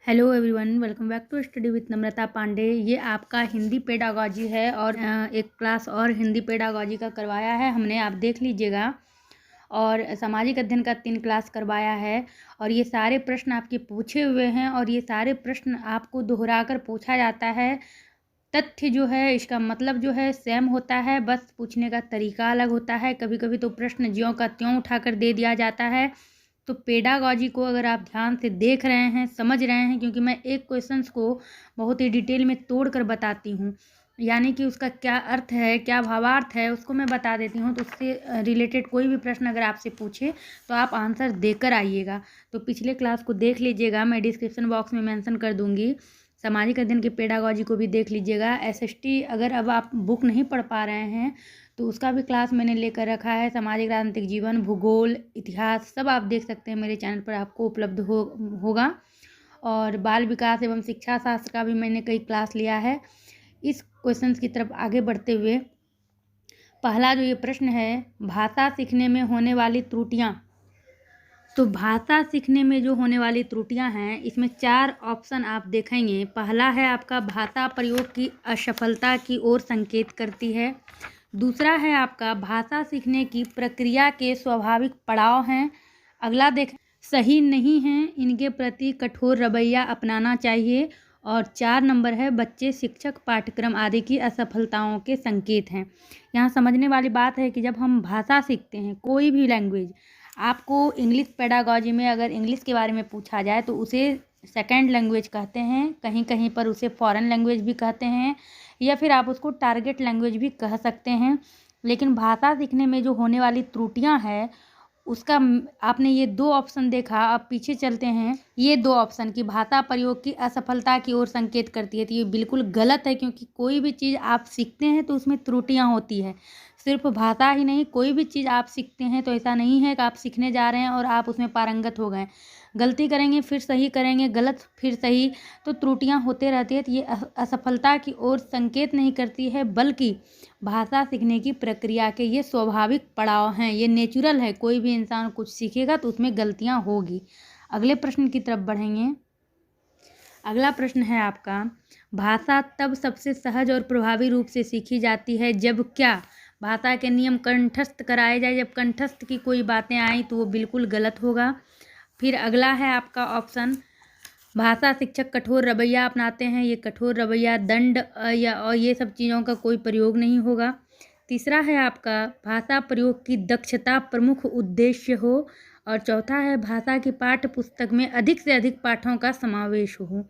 Hello everyone, welcome back to study with Namrata Pandey. ये आपका Hindi pedagogy है और एक क्लास और हिंदी पेडागॉजी का करवाया है हमने, आप देख लीजिएगा। और सामाजिक अध्ययन का 3 क्लास करवाया है और ये सारे प्रश्न आपके पूछे हुए हैं और ये सारे प्रश्न आपको दोहरा कर पूछा जाता है। तथ्य जो है, इसका मतलब जो है सेम होता है, बस पूछने का तरीका अलग होता है। कभी कभी तो प्रश्न ज्यों का त्यों उठाकर दे दिया जाता है। तो पेडागॉजी को अगर आप ध्यान से देख रहे हैं, समझ रहे हैं, क्योंकि मैं एक क्वेश्चंस को बहुत ही डिटेल में तोड़ कर बताती हूँ, यानी कि उसका क्या अर्थ है, क्या भावार्थ है, उसको मैं बता देती हूँ। तो उससे रिलेटेड कोई भी प्रश्न अगर आपसे पूछे तो आप आंसर देकर आइएगा। तो पिछले क्लास को देख लीजिएगा, मैं डिस्क्रिप्शन बॉक्स में मेंशन कर दूँगी। सामाजिक अध्ययन के पेडागॉजी को भी देख लीजिएगा। एसएसटी अगर अब आप बुक नहीं पढ़ पा रहे हैं तो उसका भी क्लास मैंने लेकर रखा है। सामाजिक राजनीतिक जीवन, भूगोल, इतिहास सब आप देख सकते हैं, मेरे चैनल पर आपको उपलब्ध होगा। और बाल विकास एवं शिक्षा शास्त्र का भी मैंने कई क्लास लिया है। इस क्वेश्चंस की तरफ आगे बढ़ते हुए पहला जो ये प्रश्न है, भाषा सीखने में होने वाली त्रुटियाँ। तो भाषा सीखने में जो होने वाली त्रुटियां हैं, इसमें 4 ऑप्शन आप देखेंगे। पहला है आपका भाषा प्रयोग की असफलता की ओर संकेत करती है। दूसरा है आपका भाषा सीखने की प्रक्रिया के स्वाभाविक पड़ाव हैं। अगला देखें, सही नहीं हैं, इनके प्रति कठोर रवैया अपनाना चाहिए। और 4 नंबर है बच्चे, शिक्षक, पाठ्यक्रम आदि की असफलताओं के संकेत हैं। यहाँ समझने वाली बात है कि जब हम भाषा सीखते हैं, कोई भी लैंग्वेज, आपको इंग्लिश पेडागॉजी में अगर इंग्लिश के बारे में पूछा जाए तो उसे सेकंड लैंग्वेज कहते हैं, कहीं कहीं पर उसे फॉरेन लैंग्वेज भी कहते हैं, या फिर आप उसको टारगेट लैंग्वेज भी कह सकते हैं। लेकिन भाषा सीखने में जो होने वाली त्रुटियां हैं, उसका आपने ये 2 ऑप्शन देखा। अब पीछे चलते हैं, ये 2 ऑप्शन की भाषा प्रयोग की असफलता की ओर संकेत करती है, तो ये बिल्कुल गलत है। क्योंकि कोई भी चीज़ आप सीखते हैं तो उसमें त्रुटियां होती है। सिर्फ भाषा ही नहीं, कोई भी चीज़ आप सीखते हैं तो ऐसा नहीं है कि आप सीखने जा रहे हैं और आप उसमें पारंगत हो गए। गलती करेंगे फिर सही करेंगे, गलत फिर सही, तो त्रुटियां होते रहती है। तो ये असफलता की ओर संकेत नहीं करती है, बल्कि भाषा सीखने की प्रक्रिया के ये स्वाभाविक पड़ाव हैं, ये नेचुरल है। कोई भी इंसान कुछ सीखेगा तो उसमें गलतियां होगी। अगले प्रश्न की तरफ बढ़ेंगे। अगला प्रश्न है आपका, भाषा तब सबसे सहज और प्रभावी रूप से सीखी जाती है जब क्या भाषा के नियम कंठस्थ कराए जाए। जब कंठस्थ की कोई बातें आई तो वो बिल्कुल गलत होगा। फिर अगला है आपका ऑप्शन, भाषा शिक्षक कठोर रवैया अपनाते हैं। ये कठोर रवैया, दंड या और ये सब चीज़ों का कोई प्रयोग नहीं होगा। तीसरा है आपका, भाषा प्रयोग की दक्षता प्रमुख उद्देश्य हो। और चौथा है, भाषा की पाठ्य पुस्तक में अधिक से अधिक पाठों का समावेश हो।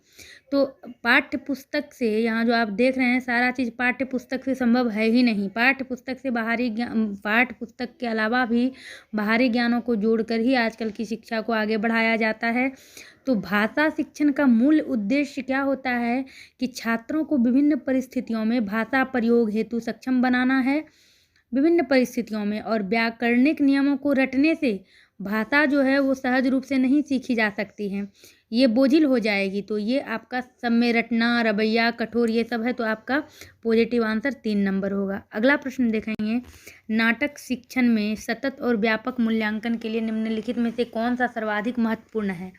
तो पाठ्य पुस्तक से, यहाँ जो आप देख रहे हैं सारा चीज़ पाठ्य पुस्तक से संभव है ही नहीं। पाठ्य पुस्तक से बाहरी ज्ञान, पाठ्य पुस्तक के अलावा भी बाहरी ज्ञानों को जोड़कर ही आजकल की शिक्षा को आगे बढ़ाया जाता है। तो भाषा शिक्षण का मूल उद्देश्य क्या होता है कि छात्रों को विभिन्न परिस्थितियों में भाषा प्रयोग हेतु सक्षम बनाना है। विभिन्न परिस्थितियों में और व्याकरणिक नियमों को रटने से भाषा जो है वो सहज रूप से नहीं सीखी जा सकती है, ये बोझिल हो जाएगी। तो ये आपका सब में रटना, रवैया, कठोर, ये सब है, तो आपका पॉजिटिव आंसर 3 नंबर होगा। अगला प्रश्न देखेंगे, नाटक शिक्षण में सतत और व्यापक मूल्यांकन के लिए निम्नलिखित में से कौन सा सर्वाधिक महत्वपूर्ण है।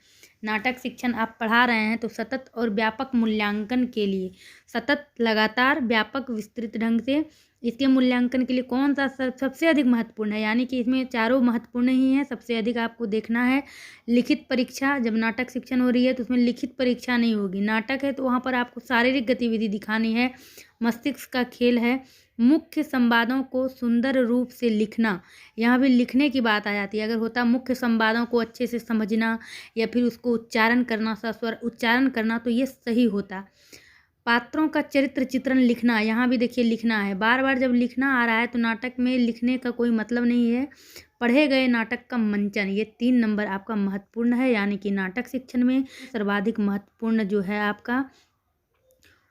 नाटक शिक्षण आप पढ़ा रहे हैं तो सतत और व्यापक मूल्यांकन के लिए, सतत, लगातार, व्यापक, विस्तृत ढंग से, इसके मूल्यांकन के लिए कौन सा सबसे अधिक महत्वपूर्ण है। यानी कि इसमें चारों महत्वपूर्ण ही हैं। सबसे अधिक आपको देखना है लिखित परीक्षा। जब नाटक शिक्षण हो रही है तो उसमें लिखित परीक्षा नहीं होगी। नाटक है तो वहाँ पर आपको शारीरिक गतिविधि दिखानी है, मस्तिष्क का खेल है। मुख्य संवादों को सुंदर रूप से लिखना, यहाँ भी लिखने की बात आ जाती है। अगर होता मुख्य संवादों को अच्छे से समझना या फिर उसको उच्चारण करना, सस्वर उच्चारण करना, तो ये सही होता। पात्रों का चरित्र चित्रण लिखना, यहाँ भी देखिए लिखना है। बार बार जब लिखना आ रहा है तो नाटक में लिखने का कोई मतलब नहीं है। पढ़े गए नाटक का मंचन, ये 3 नंबर आपका महत्वपूर्ण है। यानी कि नाटक शिक्षण में सर्वाधिक महत्वपूर्ण जो है आपका,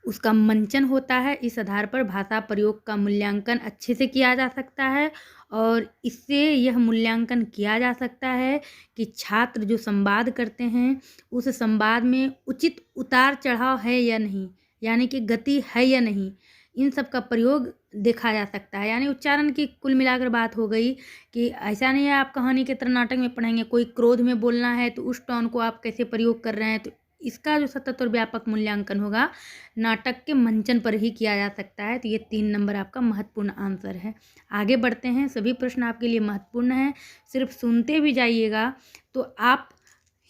उसका मंचन होता है। इस आधार पर भाषा प्रयोग का मूल्यांकन अच्छे से किया जा सकता है और इससे यह मूल्यांकन किया जा सकता है कि छात्र जो संवाद करते हैं उस संवाद में उचित उतार चढ़ाव है या नहीं, यानी कि गति है या नहीं, इन सब का प्रयोग देखा जा सकता है। यानी उच्चारण की कुल मिलाकर बात हो गई कि ऐसा नहीं है आप कहानी के तरह नाटक में पढ़ेंगे, कोई क्रोध में बोलना है तो उस टोन को आप कैसे प्रयोग कर रहे हैं, तो इसका जो सतत और व्यापक मूल्यांकन होगा नाटक के मंचन पर ही किया जा सकता है। तो ये 3 नंबर आपका महत्वपूर्ण आंसर है। आगे बढ़ते हैं, सभी प्रश्न आपके लिए महत्वपूर्ण हैं, सिर्फ सुनते भी जाइएगा तो आप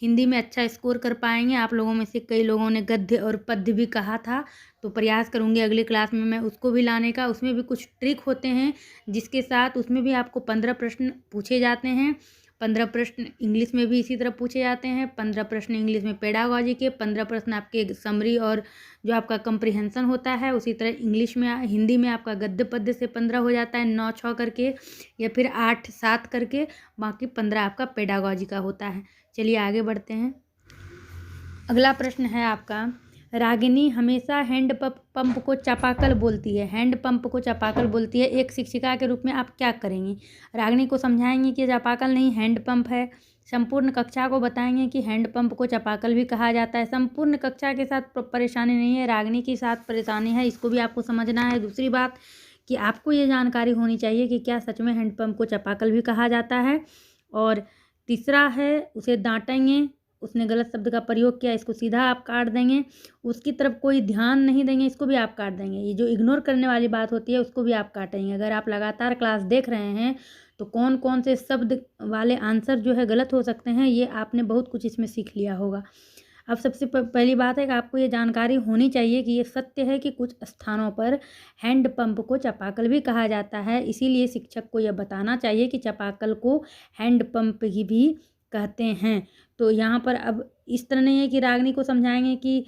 हिंदी में अच्छा स्कोर कर पाएंगे। आप लोगों में से कई लोगों ने गद्य और पद्य भी कहा था, तो प्रयास करूँगी अगली क्लास में मैं उसको भी लाने का। उसमें भी कुछ ट्रिक होते हैं जिसके साथ उसमें भी आपको 15 प्रश्न पूछे जाते हैं। 15 प्रश्न इंग्लिश में भी इसी तरह पूछे जाते हैं। 15 प्रश्न इंग्लिश में पेडागॉजी के, 15 प्रश्न आपके समरी और जो आपका कंप्रिहेंशन होता है उसी तरह इंग्लिश में हिंदी में आपका गद्य पद्य से 15 हो जाता है 9-6 करके या फिर 8-7 करके, बाकी 15 आपका पेडागॉजी का होता है। चलिए आगे बढ़ते हैं। अगला प्रश्न है आपका, रागिनी हमेशा हैंड पंप को चापाकल बोलती है। हैंड पंप को चापाकल बोलती है, एक शिक्षिका के रूप में आप क्या करेंगी? रागिनी को समझाएंगे कि चापाकल नहीं हैंड पंप है। संपूर्ण कक्षा को बताएंगे कि हैंड पंप को चापाकल भी कहा जाता है। संपूर्ण कक्षा के साथ परेशानी नहीं है, रागिनी के साथ परेशानी है, इसको भी आपको समझना है। दूसरी बात कि आपको ये जानकारी होनी चाहिए कि क्या सच में हैंड पंप को चापाकल भी कहा जाता है। और तीसरा है, उसे डांटेंगे, उसने गलत शब्द का प्रयोग किया, इसको सीधा आप काट देंगे। उसकी तरफ कोई ध्यान नहीं देंगे, इसको भी आप काट देंगे। ये जो इग्नोर करने वाली बात होती है उसको भी आप काटेंगे। अगर आप लगातार क्लास देख रहे हैं तो कौन कौन से शब्द वाले आंसर जो है गलत हो सकते हैं, ये आपने बहुत कुछ इसमें सीख लिया होगा। अब सबसे पहली बात है कि आपको ये जानकारी होनी चाहिए कि ये सत्य है कि कुछ स्थानों पर हैंड पंप को चापाकल भी कहा जाता है, इसीलिए शिक्षक को यह बताना चाहिए कि चापाकल को हैंड पंप ही भी कहते हैं। तो यहाँ पर अब इस तरह नहीं है कि रागिनी को समझाएंगे कि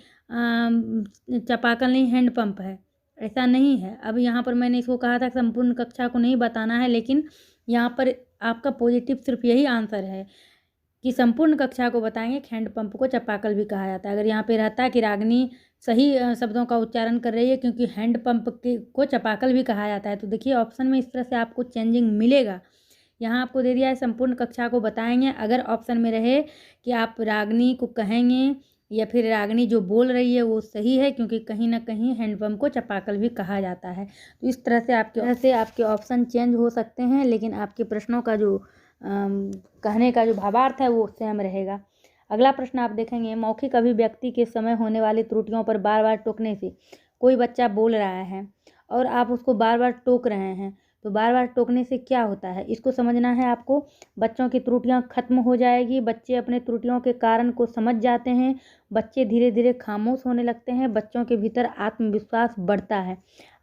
चापाकल नहीं हैंड पंप है, ऐसा नहीं है। अब यहाँ पर मैंने इसको कहा था संपूर्ण कक्षा को नहीं बताना है, लेकिन यहाँ पर आपका पॉजिटिव सिर्फ यही आंसर है कि संपूर्ण कक्षा को बताएंगे कि हैंड पंप को चापाकल भी कहा जाता है। अगर यहाँ पे रहता है कि रागिनी सही शब्दों का उच्चारण कर रही है क्योंकि हैंड पंप को चापाकल भी कहा जाता है, तो देखिए ऑप्शन में इस तरह से आपको चेंजिंग मिलेगा। यहाँ आपको दे दिया है संपूर्ण कक्षा को बताएंगे। अगर ऑप्शन में रहे कि आप रागिनी को कहेंगे या फिर रागिनी जो बोल रही है वो सही है, क्योंकि कहीं ना कहीं हैंडपम्प को चापाकल भी कहा जाता है। तो इस तरह से आपके ऑप्शन चेंज हो सकते हैं, लेकिन आपके प्रश्नों का जो कहने का जो भावार्थ है वो सेम रहेगा। अगला प्रश्न आप देखेंगे, मौखिक अभिव्यक्ति के समय होने वाली त्रुटियों पर बार बार टोकने से कोई बच्चा बोल रहा है और आप उसको बार बार टोक रहे हैं, तो बार बार टोकने से क्या होता है इसको समझना है आपको। बच्चों की त्रुटियां खत्म हो जाएगी, बच्चे अपने त्रुटियों के कारण को समझ जाते हैं, बच्चे धीरे धीरे खामोश होने लगते हैं, बच्चों के भीतर आत्मविश्वास बढ़ता है।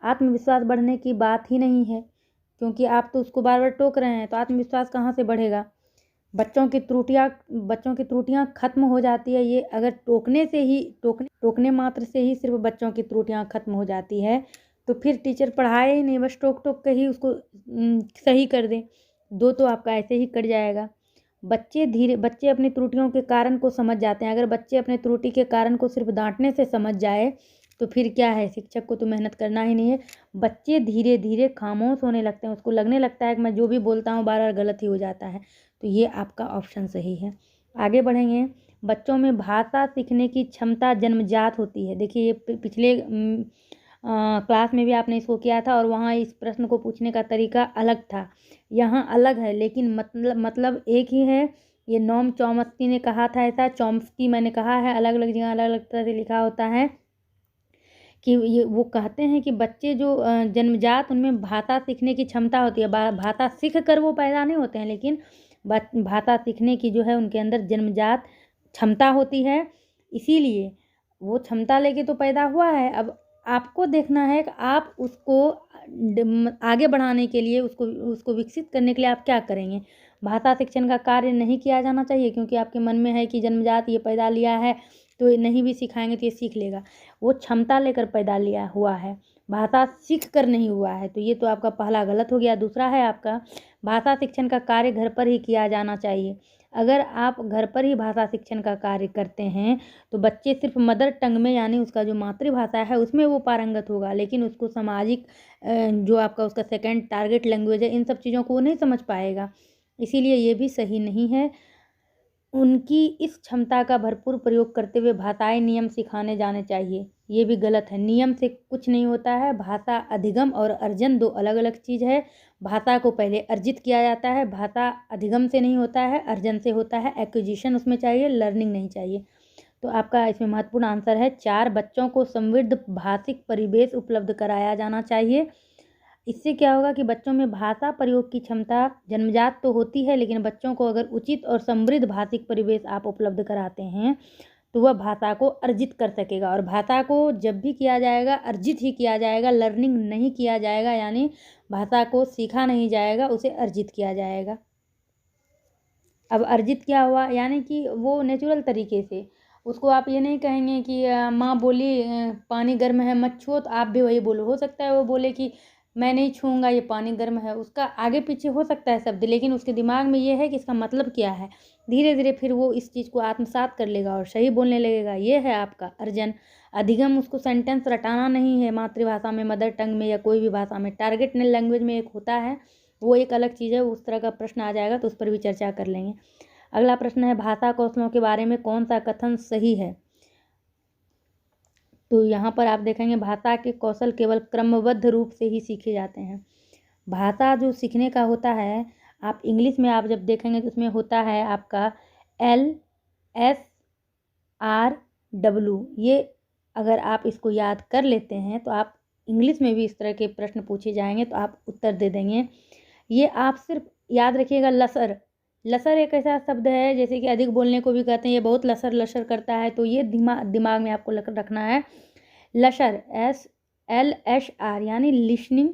आत्मविश्वास बढ़ने की बात ही नहीं है, क्योंकि आप तो उसको बार बार टोक रहे हैं, तो आत्मविश्वास कहाँ से बढ़ेगा। बच्चों की त्रुटियां खत्म हो जाती है। ये अगर टोकने मात्र से ही सिर्फ बच्चों की त्रुटियां खत्म हो जाती है तो फिर टीचर पढ़ाए ही नहीं, बस टोक टोक के ही उसको सही कर दें, दो तो आपका ऐसे ही कट जाएगा। बच्चे अपनी त्रुटियों के कारण को समझ जाते हैं। अगर बच्चे अपने त्रुटि के कारण को सिर्फ डांटने से समझ जाए तो फिर क्या है, शिक्षक को तो मेहनत करना ही नहीं है। बच्चे धीरे धीरे खामोश होने लगते हैं, उसको लगने लगता है कि मैं जो भी बोलता हूँ बार बार गलत ही हो जाता है। तो ये आपका ऑप्शन सही है। आगे बढ़ेंगे, बच्चों में भाषा सीखने की क्षमता जन्मजात होती है। देखिए ये पिछले क्लास में भी आपने इसको किया था और वहाँ इस प्रश्न को पूछने का तरीका अलग था, यहाँ अलग है, लेकिन मतलब एक ही है। ये नोम चॉम्स्की ने कहा था ऐसा, चॉम्स्की मैंने कहा है, अलग अलग जगह अलग अलग तरह से लिखा होता है कि ये वो कहते हैं कि बच्चे जो जन्मजात उनमें भाषा सीखने की क्षमता होती है। भाषा सीख कर वो पैदा नहीं होते हैं, लेकिन भाषा सीखने की जो है उनके अंदर जन्मजात क्षमता होती है, इसीलिए वो क्षमता लेके तो पैदा हुआ है। अब आपको देखना है कि आप उसको आगे बढ़ाने के लिए उसको विकसित करने के लिए आप क्या करेंगे। भाषा शिक्षण का कार्य नहीं किया जाना चाहिए, क्योंकि आपके मन में है कि जन्मजात ये पैदा लिया है तो नहीं भी सिखाएंगे तो ये सीख लेगा। वो क्षमता लेकर पैदा लिया हुआ है, भाषा सीख कर नहीं हुआ है, तो ये तो आपका पहला गलत हो गया। दूसरा है आपका, भाषा शिक्षण का कार्य घर पर ही किया जाना चाहिए। अगर आप घर पर ही भाषा शिक्षण का कार्य करते हैं तो बच्चे सिर्फ मदर टंग में, यानी उसका जो मातृभाषा है उसमें वो पारंगत होगा, लेकिन उसको सामाजिक जो आपका उसका सेकंड टारगेट लैंग्वेज है, इन सब चीज़ों को वो नहीं समझ पाएगा, इसीलिए ये भी सही नहीं है। उनकी इस क्षमता का भरपूर प्रयोग करते हुए भाषाई नियम सिखाने जाने चाहिए, ये भी गलत है। नियम से कुछ नहीं होता है, भाषा अधिगम और अर्जन दो अलग अलग चीज़ है। भाषा को पहले अर्जित किया जाता है, भाषा अधिगम से नहीं होता है, अर्जन से होता है। एक्विजिशन उसमें चाहिए, लर्निंग नहीं चाहिए। तो आपका इसमें महत्वपूर्ण आंसर है 4, बच्चों को समृद्ध भाषिक परिवेश उपलब्ध कराया जाना चाहिए। इससे क्या होगा कि बच्चों में भाषा प्रयोग की क्षमता जन्मजात तो होती है, लेकिन बच्चों को अगर उचित और समृद्ध भाषिक परिवेश आप उपलब्ध कराते हैं तो वह भाषा को अर्जित कर सकेगा। और भाषा को जब भी किया जाएगा अर्जित ही किया जाएगा, लर्निंग नहीं किया जाएगा, यानी भाषा को सीखा नहीं जाएगा, उसे अर्जित किया जाएगा। अब अर्जित क्या हुआ, यानी कि वो नेचुरल तरीके से, उसको आप ये नहीं कहेंगे कि माँ बोली पानी गर्म है मत छुओ, तो आप भी वही बोलो। हो सकता है वो बोले कि मैं नहीं छूऊंगा ये पानी गर्म है, उसका आगे पीछे हो सकता है शब्द, लेकिन उसके दिमाग में ये है कि इसका मतलब क्या है। धीरे धीरे फिर वो इस चीज़ को आत्मसात कर लेगा और सही बोलने लगेगा। ये है आपका अर्जन। अधिगम उसको सेंटेंस रटाना नहीं है मातृभाषा में, मदर टंग में या कोई भी भाषा में। टारगेट लैंग्वेज में एक होता है, वो एक अलग चीज़ है, उस तरह का प्रश्न आ जाएगा तो उस पर भी चर्चा कर लेंगे। अगला प्रश्न है भाषा कौशलों के बारे में कौन सा कथन सही है। तो यहाँ पर आप देखेंगे भाषा के कौशल केवल क्रमबद्ध रूप से ही सीखे जाते हैं। भाषा जो सीखने का होता है, आप इंग्लिश में आप जब देखेंगे तो उसमें होता है आपका LSRW। ये अगर आप इसको याद कर लेते हैं तो आप इंग्लिश में भी इस तरह के प्रश्न पूछे जाएंगे तो आप उत्तर दे देंगे। ये आप सिर्फ याद रखिएगा। लसर, लसर एक ऐसा शब्द है जैसे कि अधिक बोलने को भी कहते हैं, ये बहुत लसर लसर करता है, तो ये दिमाग में आपको रखना है। लसर SLSR यानी लिसनिंग,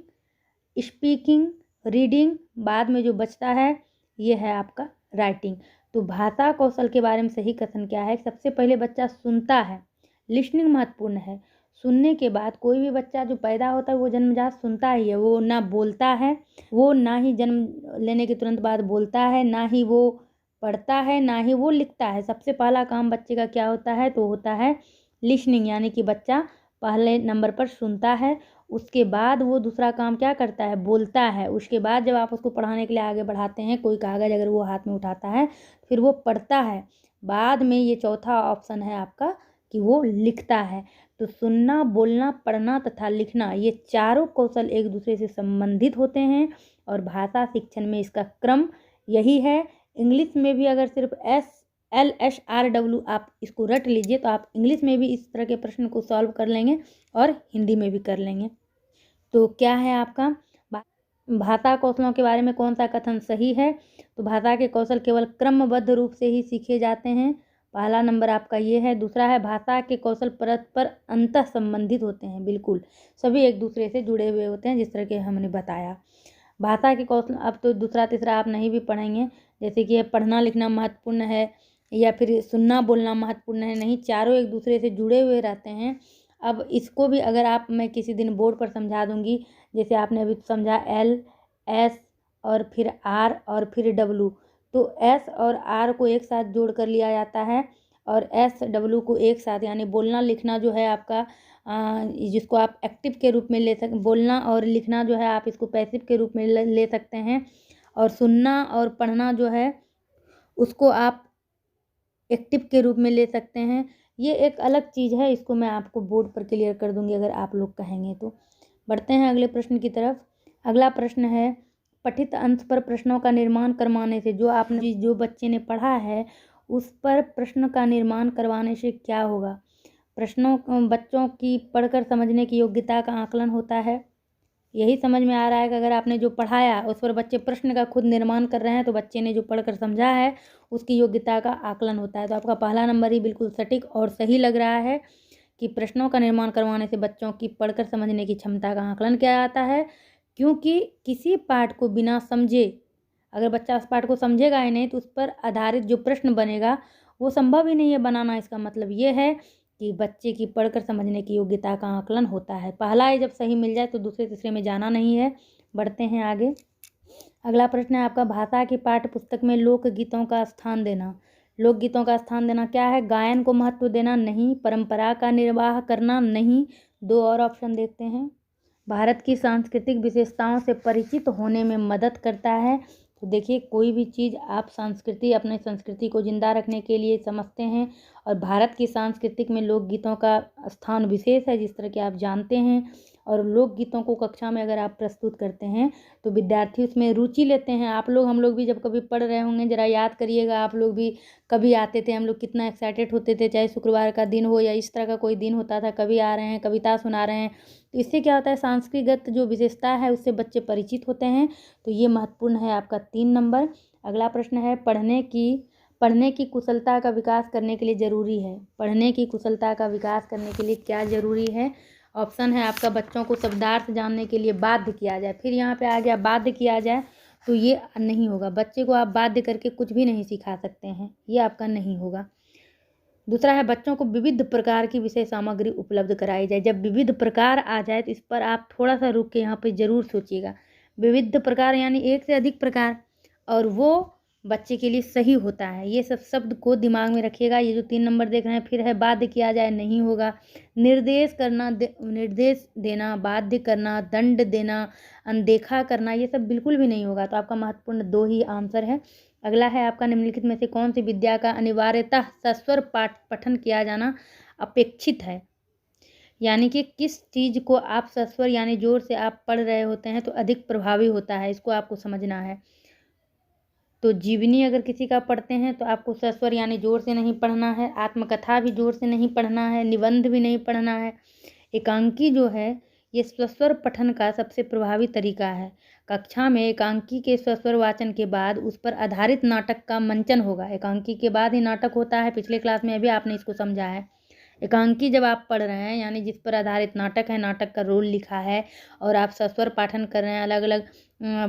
स्पीकिंग, रीडिंग, बाद में जो बचता है ये है आपका राइटिंग। तो भाषा कौशल के बारे में सही कथन क्या है। सबसे पहले बच्चा सुनता है, लिसनिंग महत्वपूर्ण है। सुनने के बाद कोई भी बच्चा जो पैदा होता है वो जन्मजात सुनता ही है, वो ना बोलता है, वो ना ही जन्म लेने के तुरंत बाद बोलता है, ना ही वो पढ़ता है, ना ही वो लिखता है। सबसे पहला काम बच्चे का क्या होता है, तो होता है लिसनिंग, यानी कि बच्चा पहले नंबर पर सुनता है। उसके बाद वो दूसरा काम क्या करता है, बोलता है। उसके बाद जब आप उसको पढ़ाने के लिए आगे बढ़ाते हैं, कोई कागज़ अगर वो हाथ में उठाता है फिर वो पढ़ता है। बाद में ये चौथा ऑप्शन है आपका कि वो लिखता है। तो सुनना, बोलना, पढ़ना तथा लिखना, ये चारों कौशल एक दूसरे से संबंधित होते हैं और भाषा शिक्षण में इसका क्रम यही है। इंग्लिश में भी अगर सिर्फ LSRW आप इसको रट लीजिए तो आप इंग्लिश में भी इस तरह के प्रश्न को सॉल्व कर लेंगे और हिंदी में भी कर लेंगे। तो क्या है आपका भाषा कौशलों के बारे में कौन सा कथन सही है। तो भाषा के कौशल केवल क्रमबद्ध रूप से ही सीखे जाते हैं, पहला नंबर आपका ये है। दूसरा है भाषा के कौशल परस्पर अंतः संबंधित होते हैं, बिल्कुल सभी एक दूसरे से जुड़े हुए होते हैं, जिस तरह के हमने बताया। भाषा के कौशल, अब तो दूसरा तीसरा आप नहीं भी पढ़ेंगे, जैसे कि पढ़ना लिखना महत्वपूर्ण है या फिर सुनना बोलना महत्वपूर्ण है, नहीं, चारों एक दूसरे से जुड़े हुए रहते हैं। अब इसको भी अगर आप, मैं किसी दिन बोर्ड पर समझा दूंगी, जैसे आपने अभी समझा LS और फिर R और फिर W, तो S और R को एक साथ जोड़ कर लिया जाता है और SW को एक साथ, यानी बोलना लिखना जो है आपका जिसको आप एक्टिव के रूप में ले सकते, बोलना और लिखना जो है आप इसको पैसिव के रूप में ले सकते हैं, और सुनना और पढ़ना जो है उसको आप एक्टिव के रूप में ले सकते हैं। ये एक अलग चीज़ है, इसको मैं आपको बोर्ड पर क्लियर कर दूंगी अगर आप लोग कहेंगे तो। बढ़ते हैं अगले प्रश्न की तरफ। अगला प्रश्न है पठित अंश पर प्रश्नों का निर्माण करवाने से, जो बच्चे ने पढ़ा है उस पर प्रश्न का निर्माण करवाने से क्या होगा। प्रश्नों बच्चों की पढ़कर समझने की योग्यता का आकलन होता है। यही समझ में आ रहा है कि अगर आपने जो पढ़ाया उस पर बच्चे प्रश्न का खुद निर्माण कर रहे हैं तो बच्चे ने जो पढ़कर समझा है उसकी योग्यता का आकलन होता है। तो आपका पहला नंबर ही बिल्कुल सटीक और सही लग रहा है कि प्रश्नों का निर्माण करवाने से बच्चों की पढ़कर समझने की क्षमता का आकलन किया जाता है। क्योंकि किसी पाठ को बिना समझे, अगर बच्चा उस पाठ को समझेगा ही नहीं तो उस पर आधारित जो प्रश्न बनेगा वो संभव ही नहीं है बनाना। इसका मतलब ये है कि बच्चे की पढ़कर समझने की योग्यता का आकलन होता है। पहला ही जब सही मिल जाए तो दूसरे तीसरे में जाना नहीं है। बढ़ते हैं आगे। अगला प्रश्न है आपका भाषा की पाठ्य पुस्तक में लोकगीतों का स्थान देना। लोकगीतों का स्थान देना क्या है, गायन को महत्व देना नहीं, परंपरा का निर्वाह करना नहीं। दो और ऑप्शन देखते हैं। भारत की सांस्कृतिक विशेषताओं से परिचित होने में मदद करता है। तो देखिए कोई भी चीज़ आप अपने संस्कृति को जिंदा रखने के लिए समझते हैं और भारत की सांस्कृतिक में लोकगीतों का स्थान विशेष है, जिस तरह कि आप जानते हैं। और लोकगीतों को कक्षा में अगर आप प्रस्तुत करते हैं तो विद्यार्थी उसमें रुचि लेते हैं। आप लोग, हम लोग भी जब कभी पढ़ रहे होंगे, ज़रा याद करिएगा, आप लोग भी कभी आते थे, हम लोग कितना एक्साइटेड होते थे, चाहे शुक्रवार का दिन हो या इस तरह का कोई दिन होता था, कभी आ रहे हैं, कविता सुना रहे हैं। तो इससे क्या होता है, सांस्कृतिक जो विशेषता है उससे बच्चे परिचित होते हैं। तो ये महत्वपूर्ण है आपका 3 नंबर। अगला प्रश्न है, पढ़ने की कुशलता का विकास करने के लिए ज़रूरी है। पढ़ने की कुशलता का विकास करने के लिए क्या ज़रूरी है? ऑप्शन है आपका, बच्चों को शब्दार्थ जानने के लिए बाध्य किया जाए। फिर यहाँ पे आ गया बाध्य किया जाए, तो ये नहीं होगा। बच्चे को आप बाध्य करके कुछ भी नहीं सिखा सकते हैं, ये आपका नहीं होगा। दूसरा है, बच्चों को विविध प्रकार की विषय सामग्री उपलब्ध कराई जाए। जब विविध प्रकार आ जाए तो इस पर आप थोड़ा सा रुक के यहाँ पे ज़रूर सोचिएगा। विविध प्रकार यानी एक से अधिक प्रकार, और वो बच्चे के लिए सही होता है। ये सब शब्द को दिमाग में रखिएगा। ये जो 3 नंबर देख रहे हैं, फिर है बाध्य किया जाए, नहीं होगा। निर्देश देना, बाध्य करना, दंड देना, अनदेखा करना, ये सब बिल्कुल भी नहीं होगा। तो आपका महत्वपूर्ण 2 ही आंसर है। अगला है आपका, निम्नलिखित में से कौन सी विद्या का अनिवार्यतः सस्वर पठन किया जाना अपेक्षित है? यानी कि किस चीज़ को आप सस्वर यानी जोर से आप पढ़ रहे होते हैं तो अधिक प्रभावी होता है, इसको आपको समझना है। तो जीवनी अगर किसी का पढ़ते हैं तो आपको सस्वर यानी जोर से नहीं पढ़ना है, आत्मकथा भी जोर से नहीं पढ़ना है, निबंध भी नहीं पढ़ना है। एकांकी जो है ये स्वस्वर पठन का सबसे प्रभावी तरीका है। कक्षा में एकांकी के स्वस्वर वाचन के बाद उस पर आधारित नाटक का मंचन होगा। एकांकी के बाद ही नाटक होता है, पिछले क्लास में भी आपने इसको समझा है। एकांकी जब आप पढ़ रहे हैं यानी जिस पर आधारित नाटक है, नाटक का रोल लिखा है और आप सस्वर पाठन कर रहे हैं, अलग अलग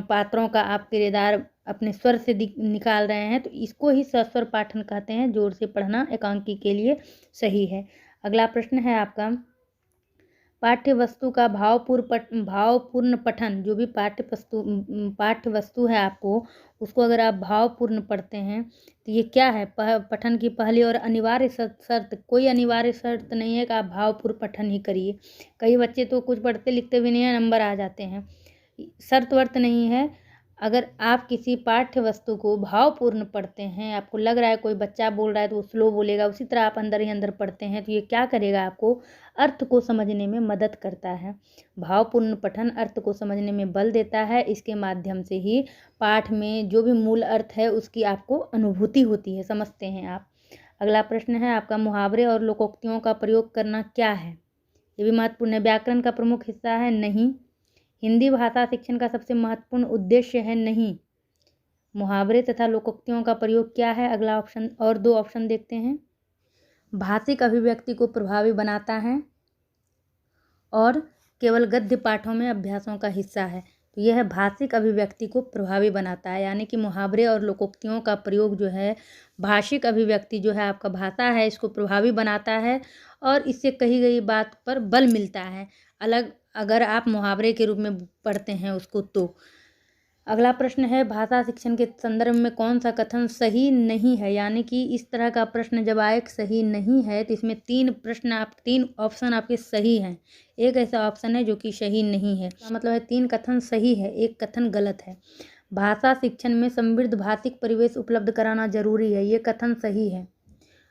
पात्रों का आप किरदार अपने स्वर से निकाल रहे हैं, तो इसको ही सस्वर पाठन कहते हैं। जोर से पढ़ना एकांकी के लिए सही है। अगला प्रश्न है आपका, पाठ्य वस्तु का भावपूर्ण पठन। जो भी पाठ्य वस्तु है आपको, उसको अगर आप भावपूर्ण पढ़ते हैं तो ये क्या है? पठन की पहली और अनिवार्य शर्त, कोई अनिवार्य शर्त नहीं है कि आप भावपूर्ण पठन ही करिए। कई बच्चे तो कुछ पढ़ते लिखते भी नहीं है, नंबर आ जाते हैं। शर्त वर्त नहीं है। अगर आप किसी पाठ्य वस्तु को भावपूर्ण पढ़ते हैं, आपको लग रहा है कोई बच्चा बोल रहा है तो वो स्लो बोलेगा, उसी तरह आप अंदर ही अंदर पढ़ते हैं, तो ये क्या करेगा? आपको अर्थ को समझने में मदद करता है। भावपूर्ण पठन अर्थ को समझने में बल देता है। इसके माध्यम से ही पाठ में जो भी मूल अर्थ है उसकी आपको अनुभूति होती है, समझते हैं आप। अगला प्रश्न है आपका, मुहावरे और लोकोक्तियों का प्रयोग करना क्या है? ये भी महत्वपूर्ण है। व्याकरण का प्रमुख हिस्सा है? नहीं। हिंदी भाषा शिक्षण का सबसे महत्वपूर्ण उद्देश्य है? नहीं। मुहावरे तथा लोकोक्तियों का प्रयोग क्या है? अगला ऑप्शन और 2 ऑप्शन देखते हैं। भाषिक अभिव्यक्ति को प्रभावी बनाता है और केवल गद्य पाठों में अभ्यासों का हिस्सा है। तो यह है भाषिक अभिव्यक्ति को प्रभावी बनाता है, यानी कि मुहावरे और लोकोक्तियों का प्रयोग जो है भाषिक अभिव्यक्ति जो है आपका भाषा है इसको प्रभावी बनाता है और इससे कही गई बात पर बल मिलता है, अलग अगर आप मुहावरे के रूप में पढ़ते हैं उसको तो। अगला प्रश्न है, भाषा शिक्षण के संदर्भ में कौन सा कथन सही नहीं है? यानी कि इस तरह का प्रश्न जब आए सही नहीं है तो इसमें 3 ऑप्शन आपके सही हैं, एक ऐसा ऑप्शन है जो कि सही नहीं है। मतलब है 3 कथन सही है, एक कथन गलत है। भाषा शिक्षण में समृद्ध भाषिक परिवेश उपलब्ध कराना जरूरी है, ये कथन सही है।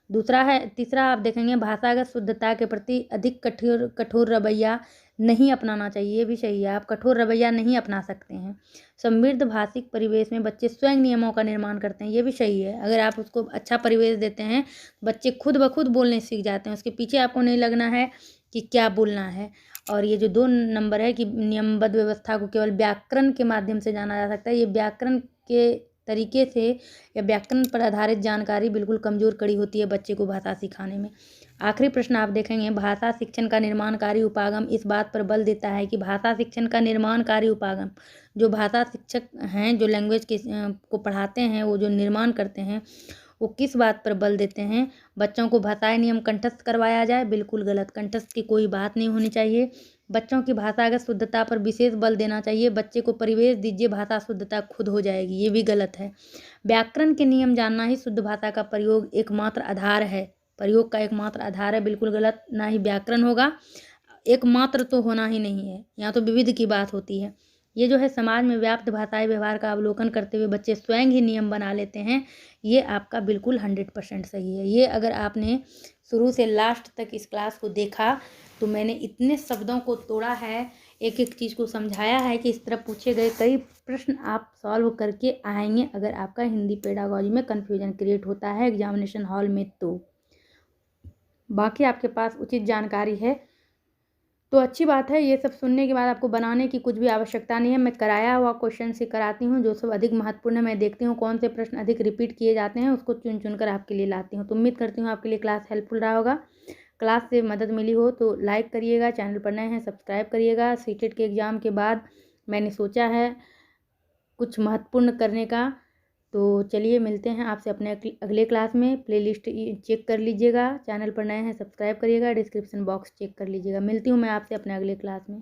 तीसरा आप देखेंगे, भाषागत शुद्धता के प्रति अधिक कठोर रवैया नहीं अपनाना चाहिए, ये भी सही है। आप कठोर रवैया नहीं अपना सकते हैं। समृद्ध भाषिक परिवेश में बच्चे स्वयं नियमों का निर्माण करते हैं, ये भी सही है। अगर आप उसको अच्छा परिवेश देते हैं बच्चे खुद ब खुद बोलने सीख जाते हैं, उसके पीछे आपको नहीं लगना है कि क्या बोलना है। और ये जो 2 नंबर है कि नियमबद्ध व्यवस्था को केवल व्याकरण के माध्यम से जाना जा सकता है, ये व्याकरण के तरीके से या व्याकरण पर आधारित जानकारी बिल्कुल कमज़ोर कड़ी होती है बच्चे को भाषा सिखाने में। आखिरी प्रश्न आप देखेंगे, भाषा शिक्षण का निर्माणकारी उपागम इस बात पर बल देता है कि भाषा शिक्षण का निर्माणकारी उपागम, जो भाषा शिक्षक हैं जो लैंग्वेज को पढ़ाते हैं वो जो निर्माण करते हैं वो किस बात पर बल देते हैं? बच्चों को भाषाई नियम कंठस्थ करवाया जाए, बिल्कुल गलत। कंठस्थ की कोई बात नहीं होनी चाहिए। बच्चों की भाषागत शुद्धता पर विशेष बल देना चाहिए, बच्चे को परिवेश दीजिए, भाषा शुद्धता खुद हो जाएगी, ये भी गलत है। व्याकरण के नियम जानना ही शुद्ध भाषा का प्रयोग एकमात्र आधार है, प्रयोग का एकमात्र आधार है, बिल्कुल गलत। ना ही व्याकरण होगा, एकमात्र तो होना ही नहीं है, यहाँ तो विविध की बात होती है। ये जो है समाज में व्याप्त भाषाई व्यवहार का अवलोकन करते हुए बच्चे स्वयं ही नियम बना लेते हैं, ये आपका बिल्कुल 100% सही है। ये अगर आपने शुरू से लास्ट तक इस क्लास को देखा तो मैंने इतने शब्दों को तोड़ा है, एक एक चीज़ को समझाया है कि इस तरह पूछे गए कई प्रश्न आप सॉल्व करके आएंगे अगर आपका हिंदी पेडागॉजी में कन्फ्यूजन क्रिएट होता है एग्जामिनेशन हॉल में। तो बाकी आपके पास उचित जानकारी है तो अच्छी बात है। ये सब सुनने के बाद आपको बनाने की कुछ भी आवश्यकता नहीं है। मैं कराया हुआ क्वेश्चन से कराती हूँ, जो सब अधिक महत्वपूर्ण है मैं देखती हूँ कौन से प्रश्न अधिक रिपीट किए जाते हैं, उसको चुन चुन कर आपके लिए लाती हूँ। तो उम्मीद करती हूँ आपके लिए क्लास हेल्पफुल रहा होगा। क्लास से मदद मिली हो तो लाइक करिएगा, चैनल पर नए हैं सब्सक्राइब करिएगा। सीटेट के एग्ज़ाम के बाद मैंने सोचा है कुछ महत्वपूर्ण करने का। तो चलिए मिलते हैं आपसे अपने अगले क्लास में। प्लेलिस्ट चेक कर लीजिएगा, चैनल पर नए हैं सब्सक्राइब करिएगा, डिस्क्रिप्शन बॉक्स चेक कर लीजिएगा। मिलती हूँ मैं आपसे अपने अगले क्लास में।